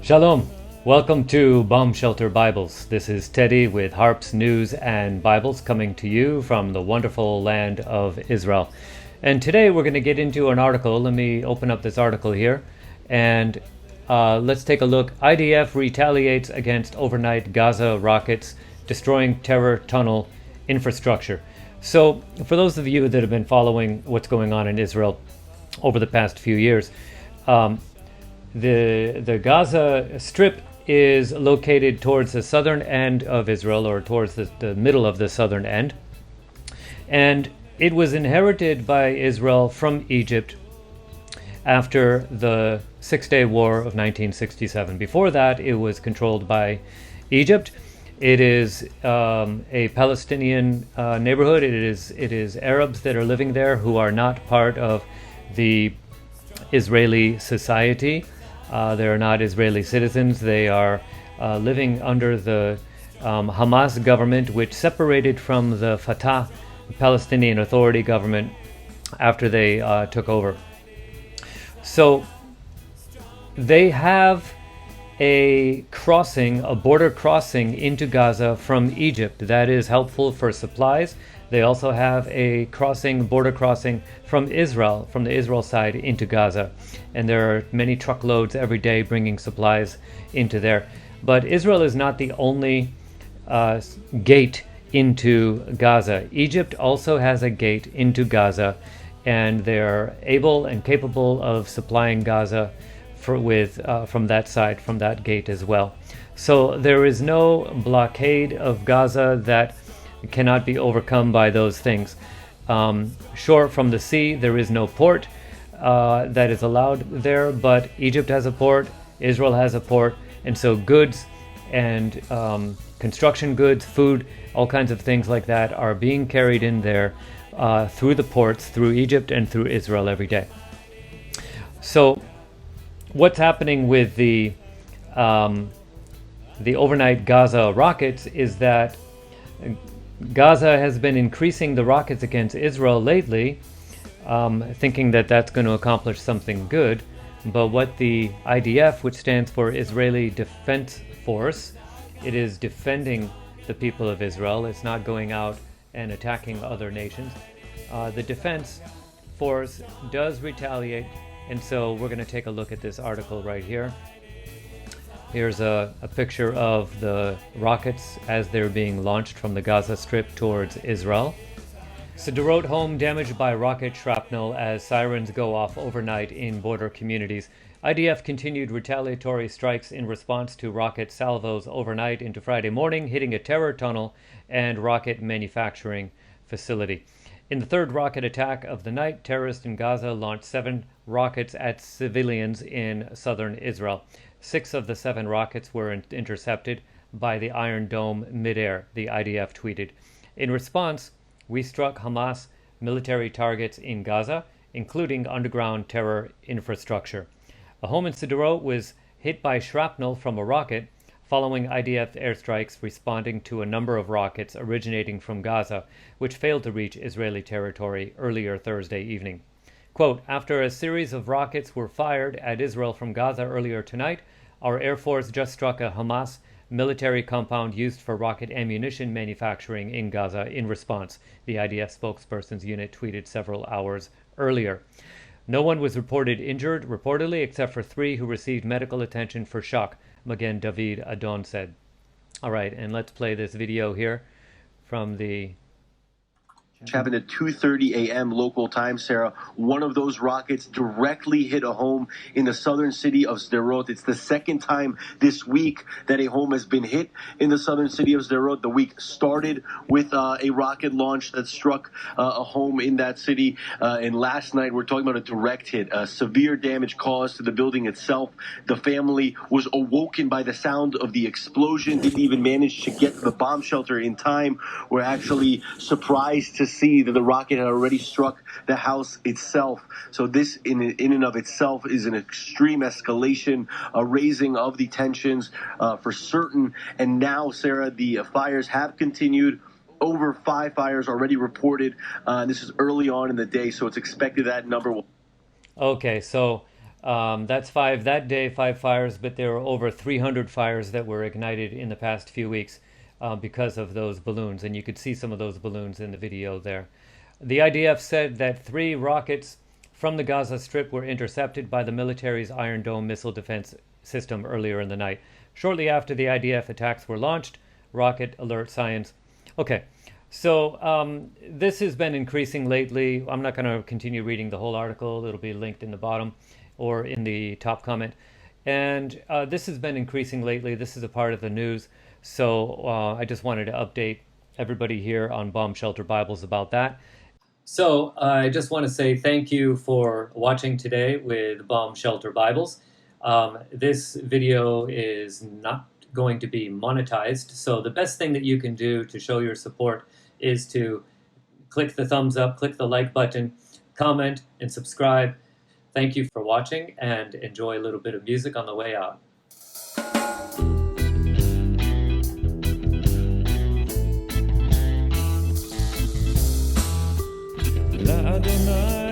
Shalom. Welcome to Bomb Shelter Bibles. This is Teddy with Harps, News, and Bibles coming to you from the wonderful land of Israel. And today we're going to get into an article. Let me open up this article here. And let's take a look. IDF retaliates against overnight Gaza rockets, destroying terror tunnel infrastructure. So for those of you that have been following what's going on in Israel over the past few years, the Gaza Strip is located towards the southern end of Israel, or towards the middle of the southern end. And it was inherited by Israel from Egypt after the Six-Day War of 1967. Before that, it was controlled by Egypt. It is a Palestinian neighborhood. It is Arabs that are living there who are not part of the Israeli society. They are not Israeli citizens. They are living under the Hamas government, which separated from the Fatah Palestinian Authority government after they took over. So they have a border crossing into Gaza from Egypt that is helpful for supplies. They also have a border crossing from Israel, from the Israel side into Gaza. And there are many truckloads every day bringing supplies into there. But Israel is not the only gate into Gaza. Egypt also has a gate into Gaza, and they're able and capable of supplying Gaza from that side, from that gate as well. So there is no blockade of Gaza that cannot be overcome by those things. Shore from the sea, there is no port that is allowed there, but Egypt has a port, Israel has a port, and so goods and construction goods, food, all kinds of things like that are being carried in there through the ports, through Egypt and through Israel every day. So what's happening with the overnight Gaza rockets is that Gaza has been increasing the rockets against Israel lately, thinking that that's going to accomplish something good. But what the IDF, which stands for Israeli Defense Force, it is defending the people of Israel. It's not going out and attacking other nations. The Defense Force does retaliate, and so we're going to take a look at this article right here. Here's a picture of the rockets as they're being launched from the Gaza Strip towards Israel. Sderot home damaged by rocket shrapnel as sirens go off overnight in border communities. IDF continued retaliatory strikes in response to rocket salvos overnight into Friday morning, hitting a terror tunnel and rocket manufacturing facility. In the third rocket attack of the night, terrorists in Gaza launched 7 rockets at civilians in southern Israel. 6 of the 7 rockets were intercepted by the Iron Dome midair, the IDF tweeted. In response, we struck Hamas military targets in Gaza, including underground terror infrastructure. A home in Sderot was hit by shrapnel from a rocket following IDF airstrikes responding to a number of rockets originating from Gaza, which failed to reach Israeli territory earlier Thursday evening. Quote, after a series of rockets were fired at Israel from Gaza earlier tonight, our Air Force just struck a Hamas military compound used for rocket ammunition manufacturing in Gaza in response, the IDF spokesperson's unit tweeted several hours earlier. No one was reported injured, reportedly, except for 3 who received medical attention for shock, Magen David Adon said. All right, and let's play this video here from the happened at 2:30 a.m. local time, Sarah. One of those rockets directly hit a home in the southern city of Sderot. It's the second time this week that a home has been hit in the southern city of Sderot. The week started with a rocket launch that struck a home in that city. And last night, we're talking about a direct hit, severe damage caused to the building itself. The family was awoken by the sound of the explosion, didn't even manage to get to the bomb shelter in time. We're actually surprised to see that the rocket had already struck the house itself. So this in and of itself is an extreme escalation, a raising of the tensions for certain. And now, Sarah, the fires have continued. Over 5 fires already reported. This is early on in the day, so it's expected that number will. Okay, so That's five that day, five fires, but there were over 300 fires that were ignited in the past few weeks because of those balloons, and you could see some of those balloons in the video there. The IDF said that 3 rockets from the Gaza Strip were intercepted by the military's Iron Dome missile defense system earlier in the night. Shortly after the IDF attacks were launched, rocket alert signs. Okay, so this has been increasing lately. I'm not going to continue reading the whole article. It'll be linked in the bottom or in the top comment. And this has been increasing lately. This is a part of the news. So I just wanted to update everybody here on Bomb Shelter Bibles about that. So I just want to say thank you for watching today with Bomb Shelter Bibles. This video is not going to be monetized, so the best thing that you can do to show your support is to click the thumbs up, click the like button, comment, and subscribe. Thank you for watching, and enjoy a little bit of music on the way out. La Adonai